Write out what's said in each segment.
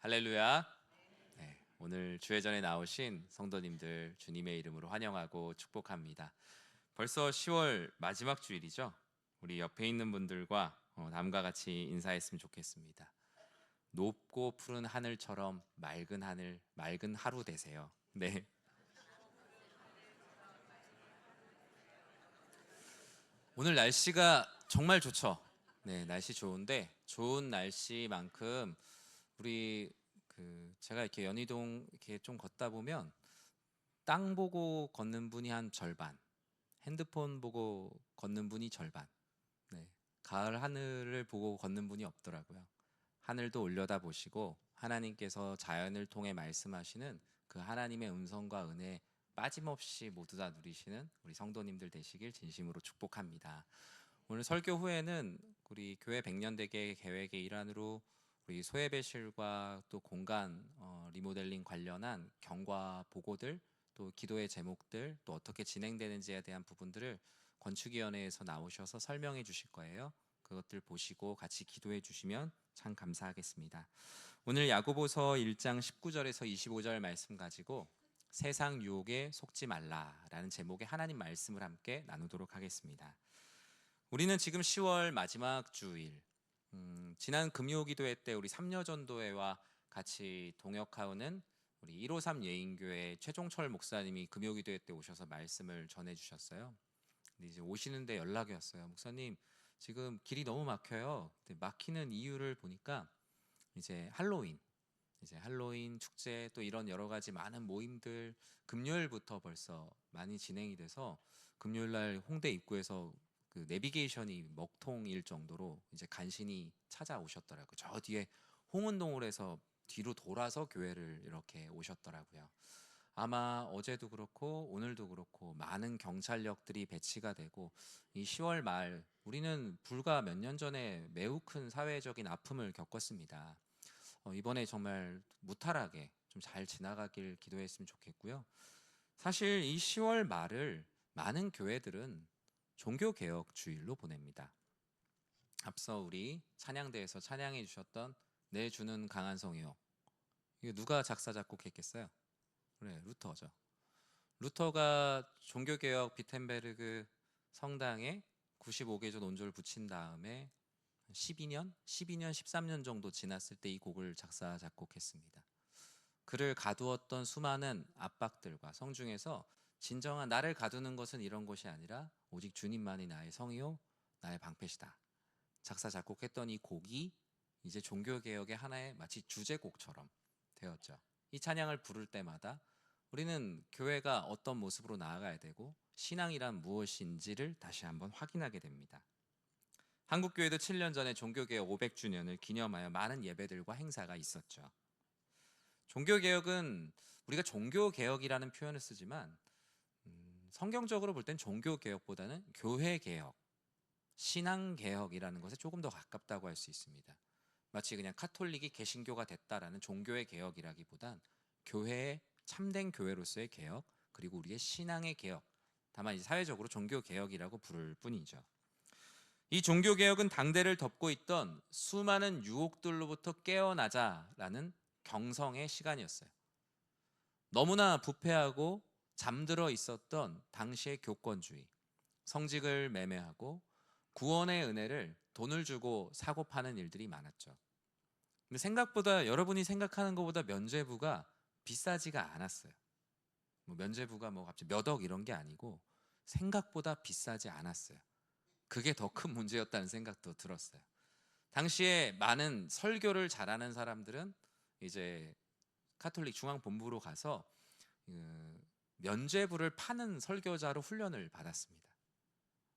할렐루야. 네, 오늘 주회전에 나오신 성도님들 주님의 이름으로 환영하고 축복합니다. 벌써 10월 마지막 주일이죠. 우리 옆에 있는 분들과 남과 같이 인사했으면 좋겠습니다. 높고 푸른 하늘처럼 맑은 하늘, 맑은 하루 되세요. 네. 오늘 날씨가 정말 좋죠. 네, 날씨 좋은데 좋은 날씨만큼 우리 제가 이렇게 연희동 이렇게 좀 걷다 보면 땅 보고 걷는 분이 한 절반, 핸드폰 보고 걷는 분이 절반. 네. 가을 하늘을 보고 걷는 분이 없더라고요. 하늘도 올려다 보시고 하나님께서 자연을 통해 말씀하시는 그 하나님의 음성과 은혜 빠짐없이 모두 다 누리시는 우리 성도님들 되시길 진심으로 축복합니다. 오늘 설교 후에는 우리 교회 100년 대계 계획의 일환으로 우리 소예배실과 또 공간 리모델링 관련한 경과 보고들, 또 기도의 제목들, 또 어떻게 진행되는지에 대한 부분들을 건축위원회에서 나오셔서 설명해 주실 거예요. 그것들 보시고 같이 기도해 주시면 참 감사하겠습니다. 오늘 야고보서 1장 19절에서 25절 말씀 가지고 세상 유혹에 속지 말라라는 제목의 하나님 말씀을 함께 나누도록 하겠습니다. 우리는 지금 10월 마지막 주일, 지난 금요기도회 때 우리 삼려전도회와 같이 동역하는 우리 153 예인교회 최종철 목사님이 금요기도회 때 오셔서 말씀을 전해주셨어요. 근데 이제 오시는데 연락이 왔어요. 목사님, 지금 길이 너무 막혀요. 근데 막히는 이유를 보니까 이제 할로윈 축제 또 이런 여러 가지 많은 모임들 금요일부터 벌써 많이 진행이 돼서 금요일 날 홍대 입구에서 그 내비게이션이 먹통일 정도로 이제 간신히 찾아오셨더라고요. 저 뒤에 홍은동을 해서 뒤로 돌아서 교회를 이렇게 오셨더라고요. 아마 어제도 그렇고 오늘도 그렇고 많은 경찰력들이 배치가 되고 이 10월 말 우리는 불과 몇 년 전에 매우 큰 사회적인 아픔을 겪었습니다. 이번에 정말 무탈하게 좀 잘 지나가길 기도했으면 좋겠고요. 사실 이 10월 말을 많은 교회들은 종교개혁 주일로 보냅니다. 앞서 우리 찬양대에서 찬양해 주셨던 내 주는 강한 성이요. 이게 누가 작사 작곡했겠어요? 그래, 루터죠. 루터가 종교개혁 비텐베르그 성당에 95개조 논조를 붙인 다음에 12년, 13년 정도 지났을 때 이 곡을 작사 작곡했습니다. 그를 가두었던 수많은 압박들과 성중에서 진정한 나를 가두는 것은 이런 것이 아니라 오직 주님만이 나의 성이요 나의 방패시다. 작사 작곡했던 이 곡이 이제 종교개혁의 하나의 마치 주제곡처럼 되었죠. 이 찬양을 부를 때마다 우리는 교회가 어떤 모습으로 나아가야 되고 신앙이란 무엇인지를 다시 한번 확인하게 됩니다. 한국교회도 7년 전에 종교개혁 500주년을 기념하여 많은 예배들과 행사가 있었죠. 종교개혁은 우리가 종교개혁이라는 표현을 쓰지만 성경적으로 볼 땐 종교개혁보다는 교회개혁, 신앙개혁이라는 것에 조금 더 가깝다고 할 수 있습니다. 마치 그냥 카톨릭이 개신교가 됐다라는 종교의 개혁이라기보단 교회의 참된 교회로서의 개혁, 그리고 우리의 신앙의 개혁, 다만 이제 사회적으로 종교개혁이라고 부를 뿐이죠. 이 종교개혁은 당대를 덮고 있던 수많은 유혹들로부터 깨어나자라는 경성의 시간이었어요. 너무나 부패하고 잠들어 있었던 당시의 교권주의, 성직을 매매하고 구원의 은혜를 돈을 주고 사고 파는 일들이 많았죠. 근데 생각보다 여러분이 생각하는 것보다 면죄부가 비싸지가 않았어요. 뭐 면죄부가 뭐 갑자기 몇 억 이런 게 아니고 생각보다 비싸지 않았어요. 그게 더 큰 문제였다는 생각도 들었어요. 당시에 많은 설교를 잘하는 사람들은 이제 카톨릭 중앙본부로 가서 면죄부를 파는 설교자로 훈련을 받았습니다.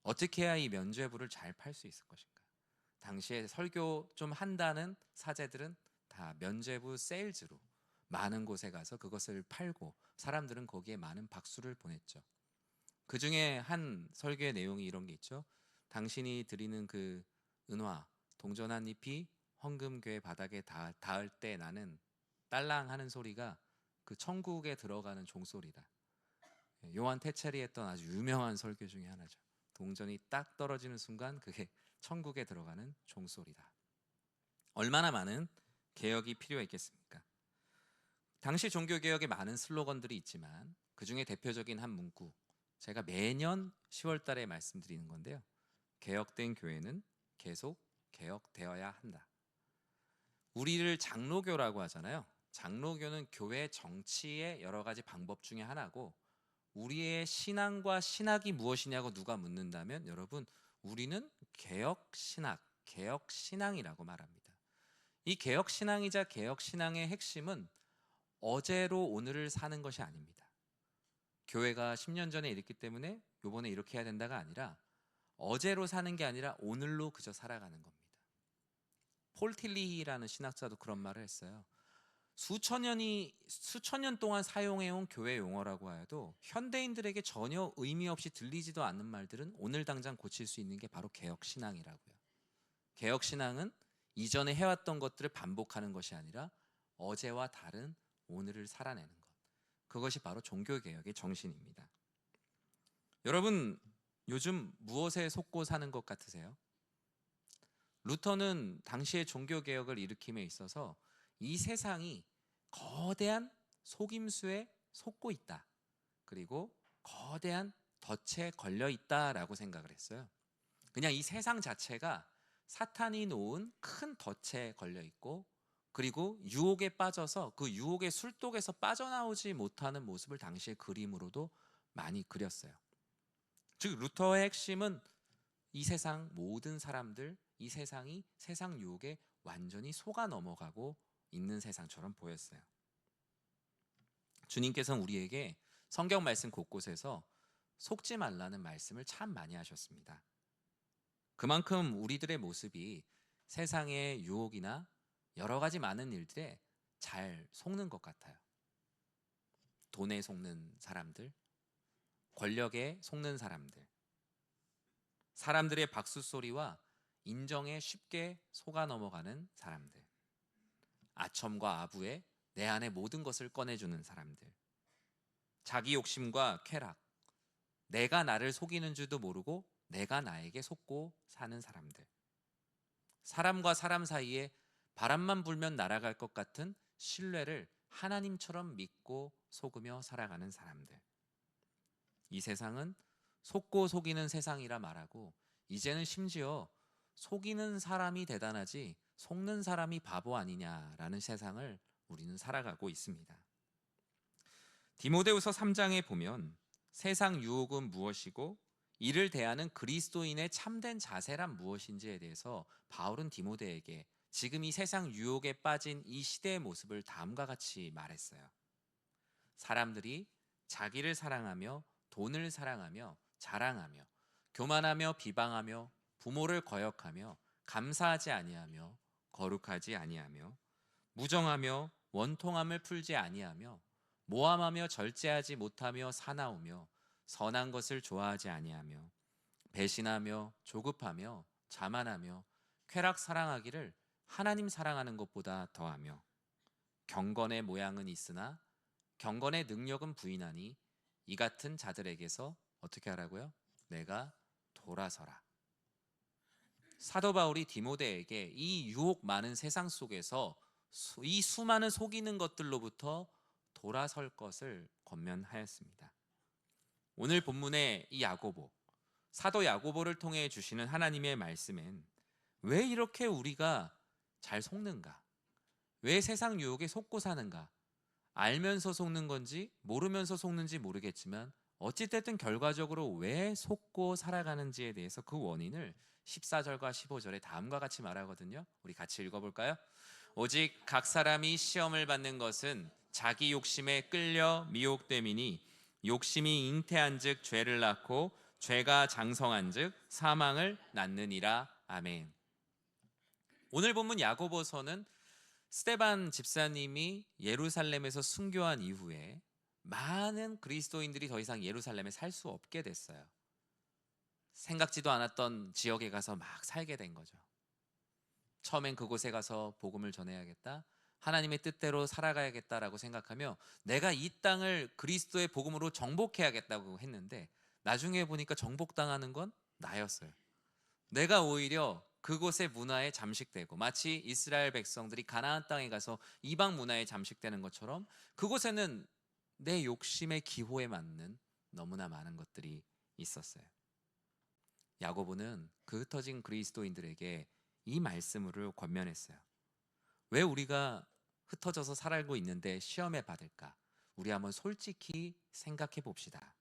어떻게 해야 이 면죄부를 잘 팔 수 있을 것인가? 당시에 설교 좀 한다는 사제들은 다 면죄부 세일즈로 많은 곳에 가서 그것을 팔고 사람들은 거기에 많은 박수를 보냈죠. 그 중에 한 설교의 내용이 이런 게 있죠. 당신이 드리는 그 은화 동전 한 잎이 헌금교회 바닥에 닿을 때 나는 딸랑 하는 소리가 그 천국에 들어가는 종소리다. 요한 테체리 했던 아주 유명한 설교 중에 하나죠. 동전이 딱 떨어지는 순간 그게 천국에 들어가는 종소리다. 얼마나 많은 개혁이 필요했겠습니까? 당시 종교개혁에 많은 슬로건들이 있지만 그중에 대표적인 한 문구, 제가 매년 10월 달에 말씀드리는 건데요. 개혁된 교회는 계속 개혁되어야 한다. 우리를 장로교라고 하잖아요. 장로교는 교회 정치의 여러 가지 방법 중에 하나고, 우리의 신앙과 신학이 무엇이냐고 누가 묻는다면 여러분, 우리는 개혁신학, 개혁신앙이라고 말합니다. 이 개혁신앙이자 개혁신앙의 핵심은 어제로 오늘을 사는 것이 아닙니다. 교회가 10년 전에 이랬기 때문에 요번에 이렇게 해야 된다가 아니라 어제로 사는 게 아니라 오늘로 그저 살아가는 겁니다. 폴 틸리히라는 신학자도 그런 말을 했어요. 수천 년 동안 사용해온 교회 용어라고 해도 현대인들에게 전혀 의미 없이 들리지도 않는 말들은 오늘 당장 고칠 수 있는 게 바로 개혁신앙이라고요. 개혁신앙은 이전에 해왔던 것들을 반복하는 것이 아니라 어제와 다른 오늘을 살아내는 것. 그것이 바로 종교개혁의 정신입니다. 여러분, 요즘 무엇에 속고 사는 것 같으세요? 루터는 당시의 종교개혁을 일으킴에 있어서 이 세상이 거대한 속임수에 속고 있다. 그리고 거대한 덫에 걸려 있다라고 생각을 했어요. 그냥 이 세상 자체가 사탄이 놓은 큰 덫에 걸려 있고, 그리고 유혹에 빠져서 그 유혹의 술독에서 빠져나오지 못하는 모습을 당시의 그림으로도 많이 그렸어요. 즉 루터의 핵심은 이 세상 모든 사람들, 이 세상이 세상 유혹에 완전히 속아 넘어가고 있는 세상처럼 보였어요. 주님께서는 우리에게 성경 말씀 곳곳에서 속지 말라는 말씀을 참 많이 하셨습니다. 그만큼 우리들의 모습이 세상의 유혹이나 여러 가지 많은 일들에 잘 속는 것 같아요. 돈에 속는 사람들, 권력에 속는 사람들, 사람들의 박수 소리와 인정에 쉽게 속아 넘어가는 사람들, 아첨과 아부에 내 안의 모든 것을 꺼내주는 사람들, 자기 욕심과 쾌락, 내가 나를 속이는 줄도 모르고 내가 나에게 속고 사는 사람들, 사람과 사람 사이에 바람만 불면 날아갈 것 같은 신뢰를 하나님처럼 믿고 속으며 살아가는 사람들. 이 세상은 속고 속이는 세상이라 말하고, 이제는 심지어 속이는 사람이 대단하지 속는 사람이 바보 아니냐라는 세상을 우리는 살아가고 있습니다. 디모데후서 3장에 보면 세상 유혹은 무엇이고 이를 대하는 그리스도인의 참된 자세란 무엇인지에 대해서 바울은 디모데에게 지금 이 세상 유혹에 빠진 이 시대의 모습을 다음과 같이 말했어요. 사람들이 자기를 사랑하며 돈을 사랑하며 자랑하며 교만하며 비방하며 부모를 거역하며 감사하지 아니하며 거룩하지 아니하며 무정하며 원통함을 풀지 아니하며 모함하며 절제하지 못하며 사나우며 선한 것을 좋아하지 아니하며 배신하며 조급하며 자만하며 쾌락 사랑하기를 하나님 사랑하는 것보다 더하며 경건의 모양은 있으나 경건의 능력은 부인하니 이 같은 자들에게서 어떻게 하라고요? 내가 돌아서라. 사도 바울이 디모데에게 이 유혹 많은 세상 속에서 이 수많은 속이는 것들로부터 돌아설 것을 권면하였습니다. 오늘 본문의 이 야고보, 사도 야고보를 통해 주시는 하나님의 말씀엔 왜 이렇게 우리가 잘 속는가? 왜 세상 유혹에 속고 사는가? 알면서 속는 건지 모르면서 속는지 모르겠지만 어찌됐든 결과적으로 왜 속고 살아가는지에 대해서 그 원인을 14절과 15절에 다음과 같이 말하거든요. 우리 같이 읽어볼까요? 오직 각 사람이 시험을 받는 것은 자기 욕심에 끌려 미혹됨이니 욕심이 잉태한 즉 죄를 낳고 죄가 장성한 즉 사망을 낳느니라. 아멘. 오늘 본문 야고보서는 스데반 집사님이 예루살렘에서 순교한 이후에 많은 그리스도인들이 더 이상 예루살렘에 살 수 없게 됐어요. 생각지도 않았던 지역에 가서 막 살게 된 거죠. 처음엔 그곳에 가서 복음을 전해야겠다, 하나님의 뜻대로 살아가야겠다라고 생각하며 내가 이 땅을 그리스도의 복음으로 정복해야겠다고 했는데 나중에 보니까 정복당하는 건 나였어요. 내가 오히려 그곳의 문화에 잠식되고, 마치 이스라엘 백성들이 가나안 땅에 가서 이방 문화에 잠식되는 것처럼 그곳에는 내 욕심의 기호에 맞는 너무나 많은 것들이 있었어요. 야고보는 그 흩어진 그리스도인들에게 이 말씀으로 권면했어요. 왜 우리가 흩어져서 살고 있는데 시험에 받을까? 우리 한번 솔직히 생각해 봅시다.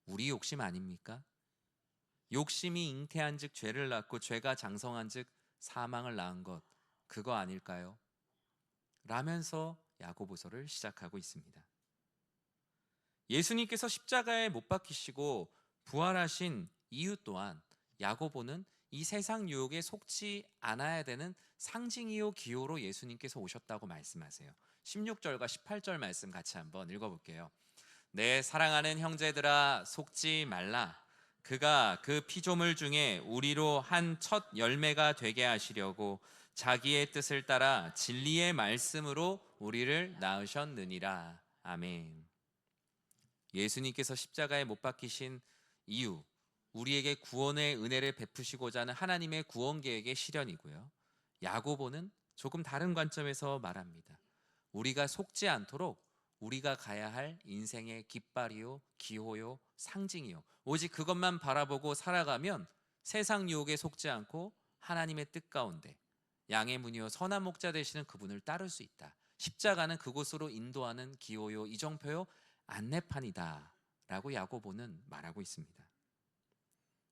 우리 욕심 아닙니까? 욕심이 잉태한 즉 죄를 낳고, 죄가 장성한 즉 사망을 낳은 것, 그거 아닐까요? 라면서 야고보서를 시작하고 있습니다. 예수님께서 십자가에 못 박히시고 부활하신 이유 또한 야고보는 이 세상 유혹에 속지 않아야 되는 상징이요 기호로 예수님께서 오셨다고 말씀하세요. 16절과 18절 말씀 같이 한번 읽어볼게요. 내 사랑하는 형제들아, 속지 말라. 그가 그 피조물 중에 우리로 한 첫 열매가 되게 하시려고 자기의 뜻을 따라 진리의 말씀으로 우리를 낳으셨느니라. 아멘. 예수님께서 십자가에 못 박히신 이유, 우리에게 구원의 은혜를 베푸시고자 하는 하나님의 구원 계획의 실현이고요. 야고보는 조금 다른 관점에서 말합니다. 우리가 속지 않도록 우리가 가야 할 인생의 깃발이요, 기호요, 상징이요, 오직 그것만 바라보고 살아가면 세상 유혹에 속지 않고 하나님의 뜻 가운데 양의 문이요 선한 목자 되시는 그분을 따를 수 있다. 십자가는 그곳으로 인도하는 기호요, 이정표요, 안내판이다 라고 야고보는 말하고 있습니다.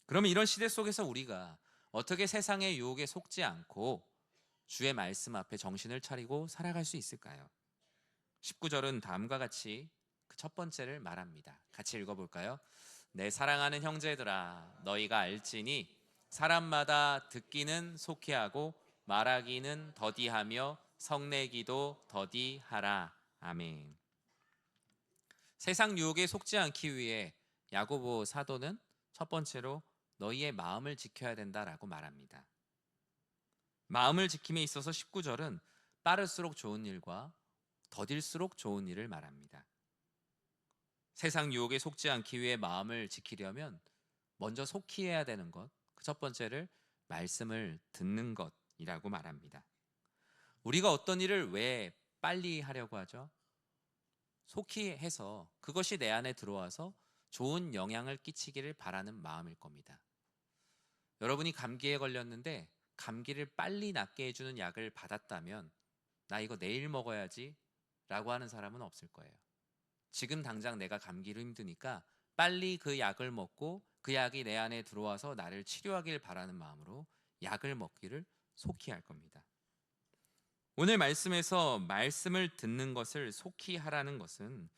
그러면 이런 시대 속에서 우리가 어떻게 세상의 유혹에 속지 않고 주의 말씀 앞에 정신을 차리고 살아갈 수 있을까요? 19절은 다음과 같이 그 첫 번째를 말합니다. 같이 읽어볼까요? 내 사랑하는 형제들아, 너희가 알지니 사람마다 듣기는 속히하고 말하기는 더디하며 성내기도 더디하라. 아멘. 세상 유혹에 속지 않기 위해 야고보 사도는 첫 번째로 너희의 마음을 지켜야 된다라고 말합니다. 마음을 지킴에 있어서 19절은 빠를수록 좋은 일과 더딜수록 좋은 일을 말합니다. 세상 유혹에 속지 않기 위해 마음을 지키려면 먼저 속히 해야 되는 것, 그 첫 번째를 말씀을 듣는 것이라고 말합니다. 우리가 어떤 일을 왜 빨리 하려고 하죠? 속히 해서 그것이 내 안에 들어와서 좋은 영향을 끼치기를 바라는 마음일 겁니다. 여러분이 감기에 걸렸는데 감기를 빨리 낫게 해주는 약을 받았다면 나 이거 내일 먹어야지 라고 하는 사람은 없을 거예요. 지금 당장 내가 감기로 힘드니까 빨리 그 약을 먹고 그 약이 내 안에 들어와서 나를 치료하길 바라는 마음으로 약을 먹기를 속히 할 겁니다. 오늘 말씀에서 말씀을 듣는 것을 속히 하라는 것은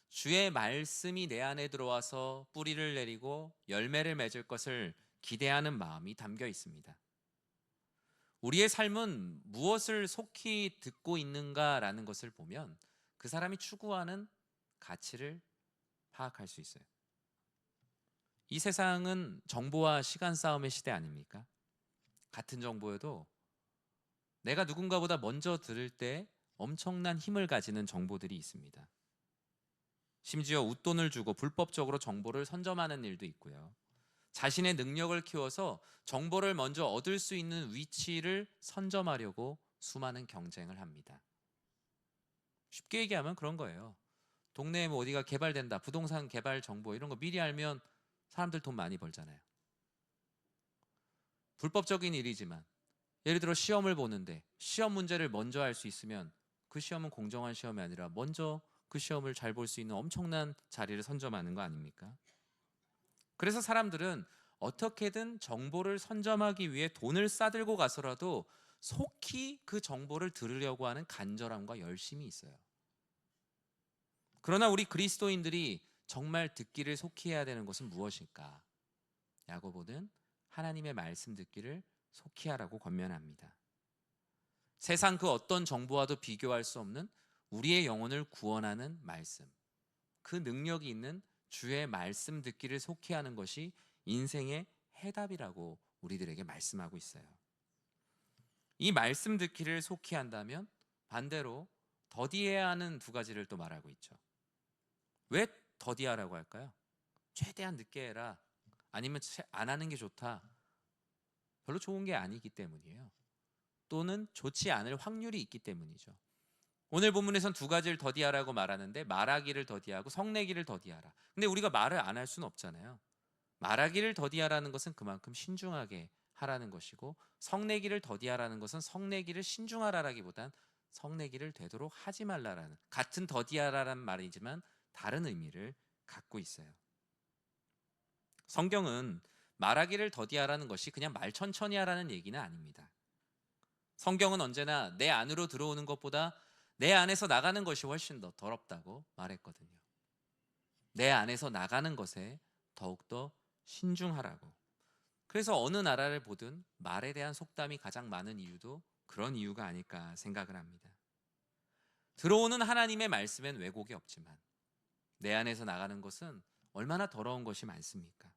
주의 말씀이 내 안에 들어와서 뿌리를 내리고 열매를 맺을 것을 기대하는 마음이 담겨 있습니다. 우리의 삶은 무엇을 속히 듣고 있는가라는 것을 보면 그 사람이 추구하는 가치를 파악할 수 있어요. 이 세상은 정보와 시간 싸움의 시대 아닙니까? 같은 정보여도 내가 누군가보다 먼저 들을 때 엄청난 힘을 가지는 정보들이 있습니다. 심지어 웃돈을 주고 불법적으로 정보를 선점하는 일도 있고요. 자신의 능력을 키워서 정보를 먼저 얻을 수 있는 위치를 선점하려고 수많은 경쟁을 합니다. 쉽게 얘기하면 그런 거예요. 동네에 뭐 어디가 개발된다, 부동산 개발 정보 이런 거 미리 알면 사람들 돈 많이 벌잖아요. 불법적인 일이지만 예를 들어 시험을 보는데 시험 문제를 먼저 알 수 있으면 그 시험은 공정한 시험이 아니라 먼저 그 시험을 잘 볼 수 있는 엄청난 자리를 선점하는 거 아닙니까? 그래서 사람들은 어떻게든 정보를 선점하기 위해 돈을 싸들고 가서라도 속히 그 정보를 들으려고 하는 간절함과 열심이 있어요. 그러나 우리 그리스도인들이 정말 듣기를 속히 해야 되는 것은 무엇일까? 야고보는 하나님의 말씀 듣기를 속히 하라고 권면합니다. 세상 그 어떤 정보와도 비교할 수 없는 우리의 영혼을 구원하는 말씀, 그 능력이 있는 주의 말씀 듣기를 속히 하는 것이 인생의 해답이라고 우리들에게 말씀하고 있어요. 이 말씀 듣기를 속히 한다면 반대로 더디해야 하는 두 가지를 또 말하고 있죠. 왜 더디하라고 할까요? 최대한 늦게 해라, 아니면 안 하는 게 좋다, 별로 좋은 게 아니기 때문이에요. 또는 좋지 않을 확률이 있기 때문이죠. 오늘 본문에선 두 가지를 더디하라고 말하는데 말하기를 더디하고 성내기를 더디하라. 근데 우리가 말을 안 할 수는 없잖아요. 말하기를 더디하라는 것은 그만큼 신중하게 하라는 것이고, 성내기를 더디하라는 것은 성내기를 신중하라라기보단 성내기를 되도록 하지 말라라는, 같은 더디하라는 말이지만 다른 의미를 갖고 있어요. 성경은 말하기를 더디하라는 것이 그냥 말 천천히 하라는 얘기는 아닙니다. 성경은 언제나 내 안으로 들어오는 것보다 내 안에서 나가는 것이 훨씬 더 더럽다고 말했거든요. 내 안에서 나가는 것에 더욱더 신중하라고. 그래서 어느 나라를 보든 말에 대한 속담이 가장 많은 이유도 그런 이유가 아닐까 생각을 합니다. 들어오는 하나님의 말씀엔 왜곡이 없지만 내 안에서 나가는 것은 얼마나 더러운 것이 많습니까?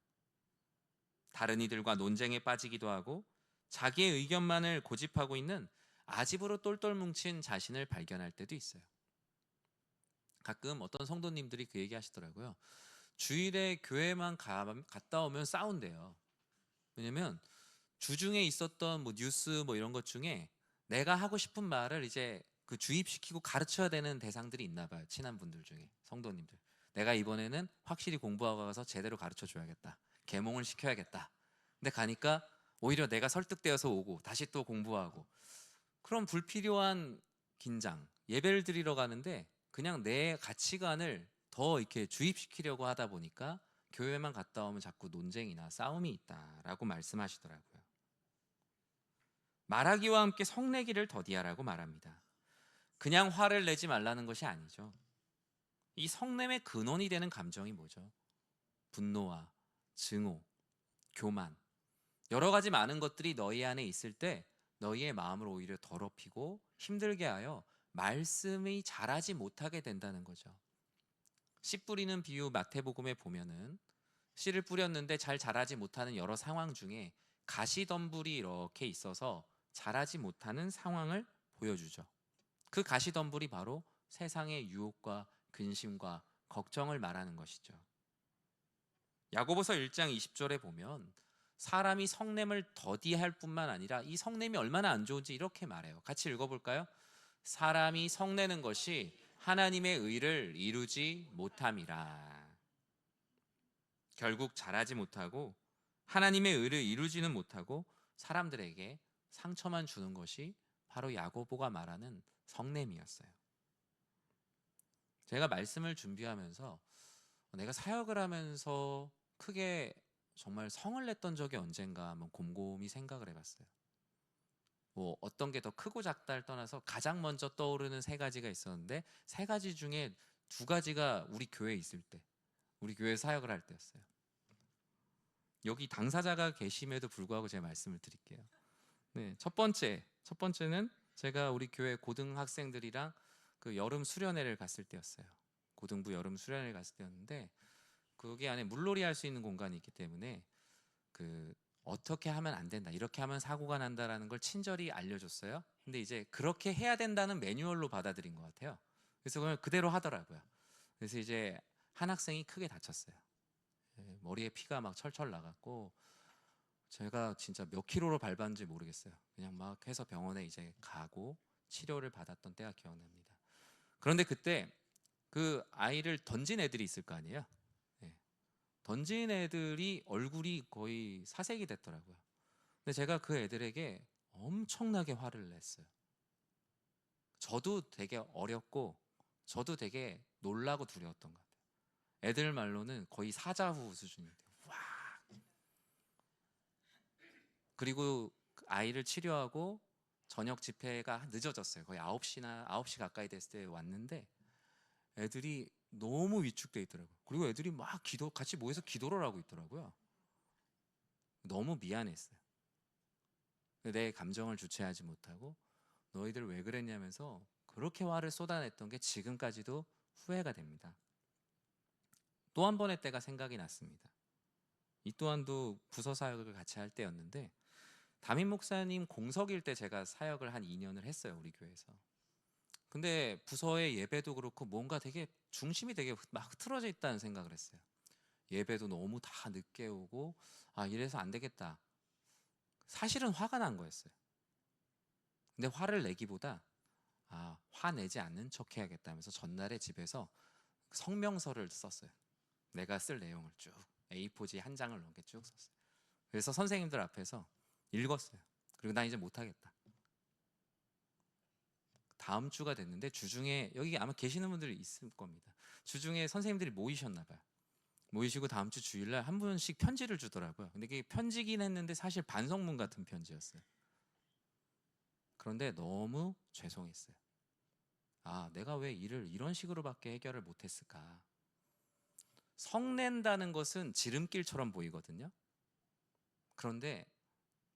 다른 이들과 논쟁에 빠지기도 하고 자기의 의견만을 고집하고 있는 아집으로 똘똘 뭉친 자신을 발견할 때도 있어요. 가끔 어떤 성도님들이 그 얘기 하시더라고요. 주일에 교회만 갔다 오면 싸운대요. 왜냐면 주중에 있었던 뭐 뉴스 뭐 이런 것 중에 내가 하고 싶은 말을 이제 그 주입시키고 가르쳐야 되는 대상들이 있나 봐요. 친한 분들 중에, 성도님들. 내가 이번에는 확실히 공부하고 가서 제대로 가르쳐 줘야겠다. 계몽을 시켜야겠다. 근데 가니까 오히려 내가 설득되어서 오고 다시 또 공부하고, 그런 불필요한 긴장, 예배를 드리러 가는데 그냥 내 가치관을 더 이렇게 주입시키려고 하다 보니까 교회만 갔다 오면 자꾸 논쟁이나 싸움이 있다라고 말씀하시더라고요. 말하기와 함께 성내기를 더디하라고 말합니다. 그냥 화를 내지 말라는 것이 아니죠. 이 성냄의 근원이 되는 감정이 뭐죠? 분노와 증오, 교만, 여러 가지 많은 것들이 너희 안에 있을 때 너희의 마음을 오히려 더럽히고 힘들게 하여 말씀이 자라지 못하게 된다는 거죠. 씨 뿌리는 비유 마태복음에 보면은 씨를 뿌렸는데 잘 자라지 못하는 여러 상황 중에 가시덤불이 이렇게 있어서 자라지 못하는 상황을 보여주죠. 그 가시덤불이 바로 세상의 유혹과 근심과 걱정을 말하는 것이죠. 야고보서 1장 20절에 보면 사람이 성냄을 더디할 뿐만 아니라 이 성냄이 얼마나 안 좋은지 이렇게 말해요. 같이 읽어볼까요? 사람이 성내는 것이 하나님의 의를 이루지 못함이라. 결국 잘하지 못하고 하나님의 의를 이루지는 못하고 사람들에게 상처만 주는 것이 바로 야고보가 말하는 성냄이었어요. 제가 말씀을 준비하면서 내가 사역을 하면서 크게 정말 성을 냈던 적이 언젠가 한번 곰곰이 생각을 해봤어요. 뭐 어떤 게 더 크고 작다를 떠나서 가장 먼저 떠오르는 세 가지가 있었는데, 세 가지 중에 두 가지가 우리 교회에 있을 때, 우리 교회 사역을 할 때였어요. 여기 당사자가 계심에도 불구하고 제가 말씀을 드릴게요. 네, 첫 번째는 제가 우리 교회 고등학생들이랑 그 여름 수련회를 갔을 때였어요. 고등부 여름 수련회를 갔을 때였는데, 거기 안에 물놀이 할 수 있는 공간이 있기 때문에 그 어떻게 하면 안 된다, 이렇게 하면 사고가 난다라는 걸 친절히 알려줬어요. 근데 이제 그렇게 해야 된다는 매뉴얼로 받아들인 것 같아요. 그래서 그걸 그대로 하더라고요. 그래서 이제 한 학생이 크게 다쳤어요. 머리에 피가 막 철철 나갔고, 제가 진짜 몇 킬로로 밟았는지 모르겠어요. 그냥 막 해서 병원에 이제 가고 치료를 받았던 때가 기억납니다. 그런데 그때 그 아이를 던진 애들이 있을 거 아니에요. 네. 던진 애들이 얼굴이 거의 사색이 됐더라고요. 근데 제가 그 애들에게 엄청나게 화를 냈어요. 저도 되게 어렸고 저도 되게 놀라고 두려웠던 것 같아요. 애들 말로는 거의 사자후 수준이에요. 와. 그리고 그 아이를 치료하고 저녁 집회가 늦어졌어요. 거의 9시 가까이 됐을 때 왔는데 애들이 너무 위축돼 있더라고요. 그리고 애들이 막 같이 모여서 기도를 하고 있더라고요. 너무 미안했어요. 내 감정을 주체하지 못하고 너희들 왜 그랬냐면서 그렇게 화를 쏟아냈던 게 지금까지도 후회가 됩니다. 또 한 번의 때가 생각이 났습니다. 이 또한도 부서 사역을 같이 할 때였는데, 담임 목사님 공석일 때 제가 사역을 한 2년을 했어요, 우리 교회에서. 근데 부서의 예배도 그렇고 뭔가 되게 중심이 되게 막 흐트러져 있다는 생각을 했어요. 예배도 너무 다 늦게 오고, 아 이래서 안 되겠다. 사실은 화가 난 거였어요. 근데 화를 내기보다 화내지 않는 척 해야겠다면서 전날에 집에서 성명서를 썼어요. 내가 쓸 내용을 쭉 A4지 한 장을 넘게 쭉 썼어요. 그래서 선생님들 앞에서 읽었어요. 그리고 나 이제 못하겠다. 다음 주가 됐는데 주중에, 여기 아마 계시는 분들이 있을 겁니다. 주중에 선생님들이 모이셨나 봐요. 모이시고 다음 주 주일날 한 분씩 편지를 주더라고요. 근데 그게 편지긴 했는데 사실 반성문 같은 편지였어요. 그런데 너무 죄송했어요. 내가 왜 일을 이런 식으로밖에 해결을 못했을까. 성낸다는 것은 지름길처럼 보이거든요. 그런데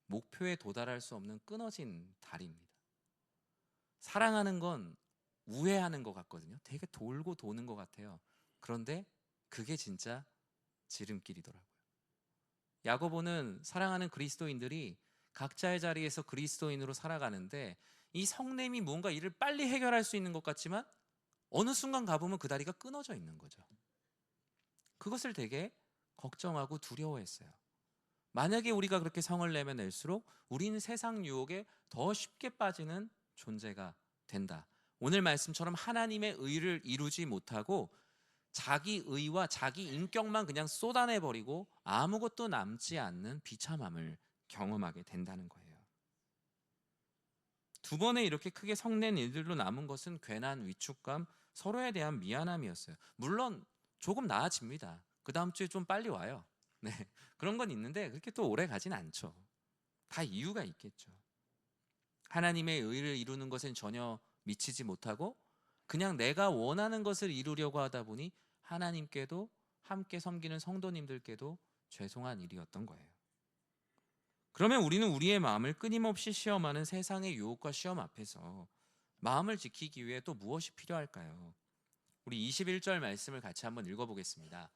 목표에 도달할 수 없는 끊어진 다리입니다. 사랑하는 건 우회하는 것 같거든요. 되게 돌고 도는 것 같아요. 그런데 그게 진짜 지름길이더라고요. 야고보는 사랑하는 그리스도인들이 각자의 자리에서 그리스도인으로 살아가는데 이 성냄이 뭔가 일을 빨리 해결할 수 있는 것 같지만 어느 순간 가보면 그 다리가 끊어져 있는 거죠. 그것을 되게 걱정하고 두려워했어요. 만약에 우리가 그렇게 성을 내면 낼수록 우리는 세상 유혹에 더 쉽게 빠지는 존재가 된다. 오늘 말씀처럼 하나님의 의를 이루지 못하고 자기 의와 자기 인격만 그냥 쏟아내버리고 아무것도 남지 않는 비참함을 경험하게 된다는 거예요. 두 번의 이렇게 크게 성낸 일들로 남은 것은 괜한 위축감, 서로에 대한 미안함이었어요. 물론 조금 나아집니다. 그 다음 주에 좀 빨리 와요. 네, 그런 건 있는데 그렇게 또 오래 가진 않죠. 다 이유가 있겠죠. 하나님의 의를 이루는 것엔 전혀 미치지 못하고 그냥 내가 원하는 것을 이루려고 하다 보니 하나님께도 함께 섬기는 성도님들께도 죄송한 일이었던 거예요. 그러면 우리는 우리의 마음을 끊임없이 시험하는 세상의 유혹과 시험 앞에서 마음을 지키기 위해 또 무엇이 필요할까요? 우리 21절 말씀을 같이 한번 읽어보겠습니다.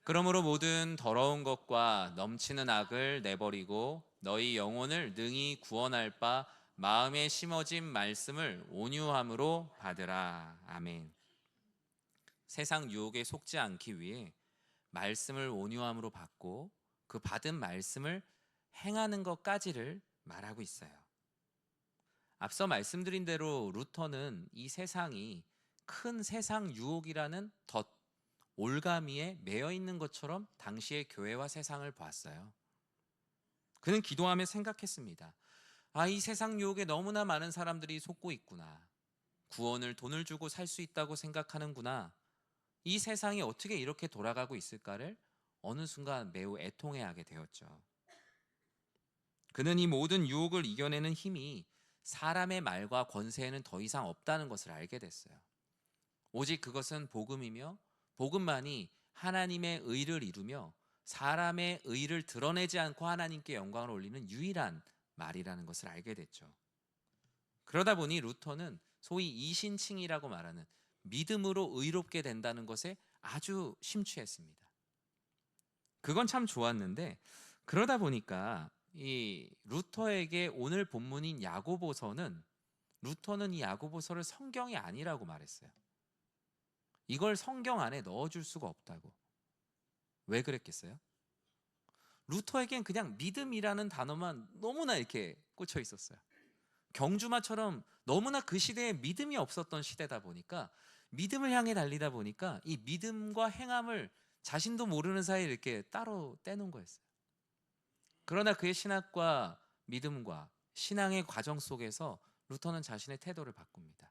그러므로 모든 더러운 것과 넘치는 악을 내버리고 너희 영혼을 능히 구원할 바 마음에 심어진 말씀을 온유함으로 받으라. 아멘. 세상 유혹에 속지 않기 위해 말씀을 온유함으로 받고 그 받은 말씀을 행하는 것까지를 말하고 있어요. 앞서 말씀드린 대로 루터는 이 세상이 큰 세상 유혹이라는 덫, 올가미에 매여 있는 것처럼 당시의 교회와 세상을 봤어요. 그는 기도하며 생각했습니다. 이 세상 유혹에 너무나 많은 사람들이 속고 있구나. 구원을 돈을 주고 살 수 있다고 생각하는구나. 이 세상이 어떻게 이렇게 돌아가고 있을까를 어느 순간 매우 애통해하게 되었죠. 그는 이 모든 유혹을 이겨내는 힘이 사람의 말과 권세에는 더 이상 없다는 것을 알게 됐어요. 오직 그것은 복음이며 복음만이 하나님의 의를 이루며 사람의 의를 드러내지 않고 하나님께 영광을 올리는 유일한 말이라는 것을 알게 됐죠. 그러다 보니 루터는 소위 이신칭이라고 말하는 믿음으로 의롭게 된다는 것에 아주 심취했습니다. 그건 참 좋았는데 그러다 보니까 이 루터에게 오늘 본문인 야고보서는 루터는 이 야고보서를 성경이 아니라고 말했어요. 이걸 성경 안에 넣어줄 수가 없다고. 왜 그랬겠어요? 루터에겐 그냥 믿음이라는 단어만 너무나 이렇게 꽂혀 있었어요. 경주마처럼 너무나 그 시대에 믿음이 없었던 시대다 보니까 믿음을 향해 달리다 보니까 이 믿음과 행함을 자신도 모르는 사이에 이렇게 따로 떼놓은 거였어요. 그러나 그의 신학과 믿음과 신앙의 과정 속에서 루터는 자신의 태도를 바꿉니다.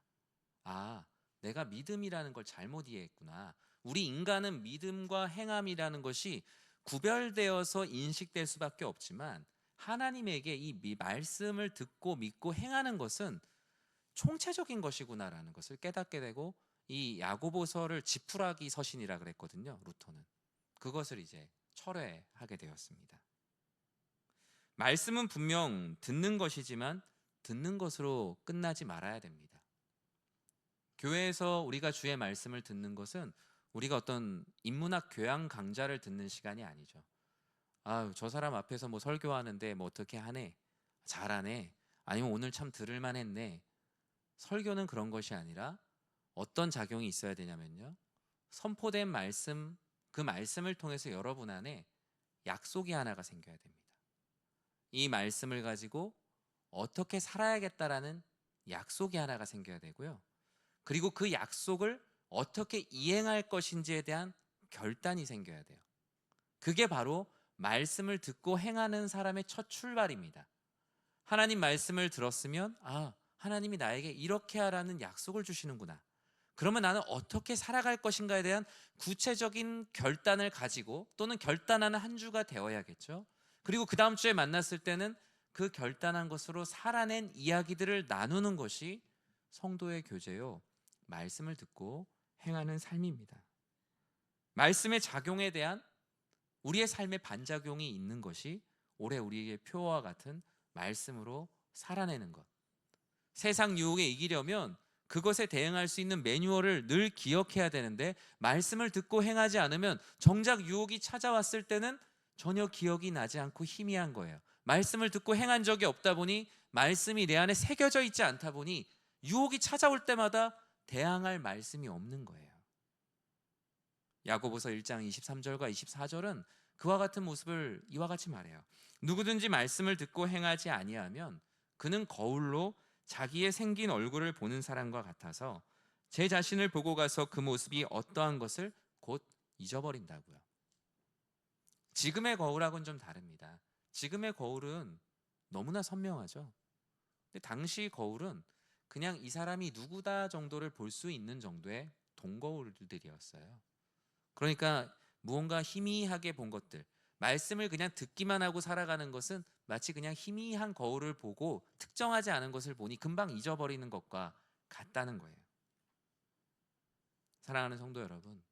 내가 믿음이라는 걸 잘못 이해했구나. 우리 인간은 믿음과 행함이라는 것이 구별되어서 인식될 수밖에 없지만 하나님에게 이 말씀을 듣고 믿고 행하는 것은 총체적인 것이구나라는 것을 깨닫게 되고 이 야고보서를 지푸라기 서신이라 그랬거든요. 루터는 그것을 이제 철회하게 되었습니다. 말씀은 분명 듣는 것이지만 듣는 것으로 끝나지 말아야 됩니다. 교회에서 우리가 주의 말씀을 듣는 것은 우리가 어떤 인문학 교양 강좌를 듣는 시간이 아니죠. 저 사람 앞에서 뭐 설교하는데 뭐 어떻게 하네, 잘하네, 아니면 오늘 참 들을만 했네. 설교는 그런 것이 아니라 어떤 작용이 있어야 되냐면요, 선포된 말씀, 그 말씀을 통해서 여러분 안에 약속이 하나가 생겨야 됩니다. 이 말씀을 가지고 어떻게 살아야겠다라는 약속이 하나가 생겨야 되고요. 그리고 그 약속을 어떻게 이행할 것인지에 대한 결단이 생겨야 돼요. 그게 바로 말씀을 듣고 행하는 사람의 첫 출발입니다. 하나님 말씀을 들었으면 하나님이 나에게 이렇게 하라는 약속을 주시는구나. 그러면 나는 어떻게 살아갈 것인가에 대한 구체적인 결단을 가지고 또는 결단하는 한 주가 되어야겠죠. 그리고 그 다음 주에 만났을 때는 그 결단한 것으로 살아낸 이야기들을 나누는 것이 성도의 교제요, 말씀을 듣고 행하는 삶입니다. 말씀의 작용에 대한 우리의 삶의 반작용이 있는 것이 올해 우리에게 표와 같은 말씀으로 살아내는 것. 세상 유혹에 이기려면 그것에 대응할 수 있는 매뉴얼을 늘 기억해야 되는데, 말씀을 듣고 행하지 않으면 정작 유혹이 찾아왔을 때는 전혀 기억이 나지 않고 희미한 거예요. 말씀을 듣고 행한 적이 없다 보니, 말씀이 내 안에 새겨져 있지 않다 보니 유혹이 찾아올 때마다 대항할 말씀이 없는 거예요. 야고보서 1장 23절과 24절은 그와 같은 모습을 이와 같이 말해요. 누구든지 말씀을 듣고 행하지 아니하면 그는 거울로 자기의 생긴 얼굴을 보는 사람과 같아서 제 자신을 보고 가서 그 모습이 어떠한 것을 곧 잊어버린다고요. 지금의 거울하고는 좀 다릅니다. 지금의 거울은 너무나 선명하죠. 근데 당시 거울은 그냥 이 사람이 누구다 정도를 볼 수 있는 정도의 동거울들이었어요. 그러니까 무언가 희미하게 본 것들, 말씀을 그냥 듣기만 하고 살아가는 것은 마치 그냥 희미한 거울을 보고 특정하지 않은 것을 보니 금방 잊어버리는 것과 같다는 거예요. 사랑하는 성도 여러분,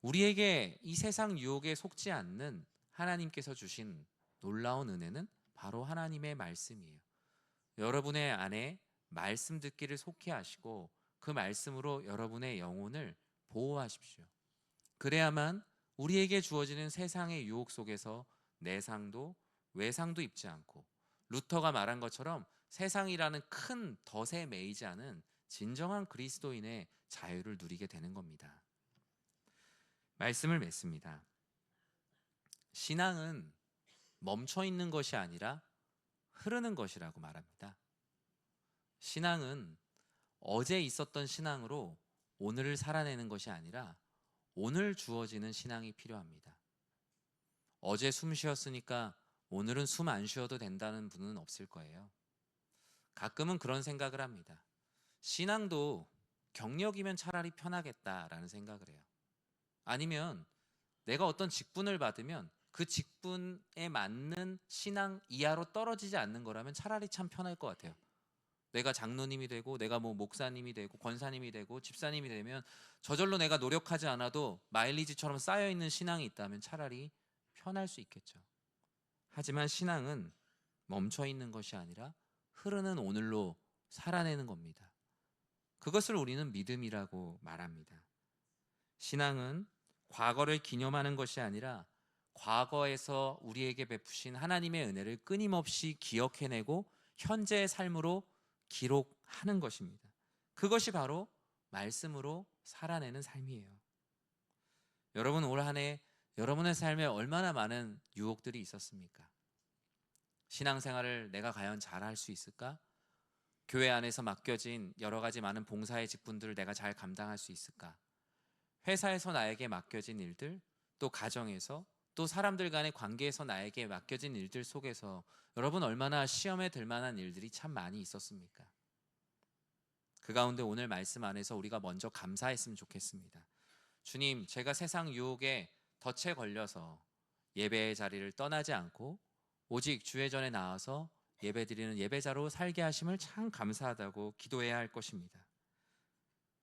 우리에게 이 세상 유혹에 속지 않는 하나님께서 주신 놀라운 은혜는 바로 하나님의 말씀이에요. 여러분의 안에 말씀 듣기를 속히 하시고 그 말씀으로 여러분의 영혼을 보호하십시오. 그래야만 우리에게 주어지는 세상의 유혹 속에서 내상도 외상도 입지 않고, 루터가 말한 것처럼 세상이라는 큰 덫에 매이지 않은 진정한 그리스도인의 자유를 누리게 되는 겁니다. 말씀을 맺습니다. 신앙은 멈춰 있는 것이 아니라 흐르는 것이라고 말합니다. 신앙은 어제 있었던 신앙으로 오늘을 살아내는 것이 아니라 오늘 주어지는 신앙이 필요합니다. 어제 숨 쉬었으니까 오늘은 숨 안 쉬어도 된다는 분은 없을 거예요. 가끔은 그런 생각을 합니다. 신앙도 경력이면 차라리 편하겠다라는 생각을 해요. 아니면 내가 어떤 직분을 받으면 그 직분에 맞는 신앙 이하로 떨어지지 않는 거라면 차라리 참 편할 것 같아요. 내가 장로님이 되고 내가 목사님이 되고 권사님이 되고 집사님이 되면 저절로 내가 노력하지 않아도 마일리지처럼 쌓여있는 신앙이 있다면 차라리 편할 수 있겠죠. 하지만 신앙은 멈춰있는 것이 아니라 흐르는 오늘로 살아내는 겁니다. 그것을 우리는 믿음이라고 말합니다. 신앙은 과거를 기념하는 것이 아니라 과거에서 우리에게 베푸신 하나님의 은혜를 끊임없이 기억해내고 현재의 삶으로 기록하는 것입니다. 그것이 바로 말씀으로 살아내는 삶이에요. 여러분, 올 한 해 여러분의 삶에 얼마나 많은 유혹들이 있었습니까? 신앙생활을 내가 과연 잘할 수 있을까? 교회 안에서 맡겨진 여러 가지 많은 봉사의 직분들을 내가 잘 감당할 수 있을까? 회사에서 나에게 맡겨진 일들, 또 가정에서, 또 사람들 간의 관계에서 나에게 맡겨진 일들 속에서 여러분 얼마나 시험에 들 만한 일들이 참 많이 있었습니까? 그 가운데 오늘 말씀 안에서 우리가 먼저 감사했으면 좋겠습니다. 주님, 제가 세상 유혹에 덫에 걸려서 예배의 자리를 떠나지 않고 오직 주의 전에 나와서 예배드리는 예배자로 살게 하심을 참 감사하다고 기도해야 할 것입니다.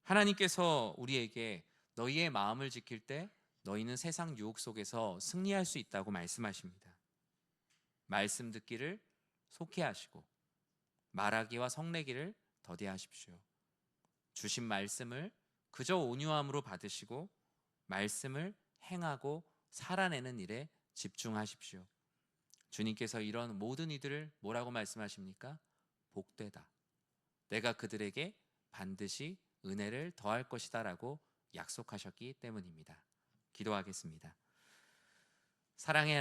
하나님께서 우리에게 너희의 마음을 지킬 때 너희는 세상 유혹 속에서 승리할 수 있다고 말씀하십니다. 말씀 듣기를 속히 하시고 말하기와 성내기를 더디하십시오. 주신 말씀을 그저 온유함으로 받으시고 말씀을 행하고 살아내는 일에 집중하십시오. 주님께서 이런 모든 이들을 뭐라고 말씀하십니까? 복되다. 내가 그들에게 반드시 은혜를 더할 것이다 라고 약속하셨기 때문입니다. 기도하겠습니다. 사랑의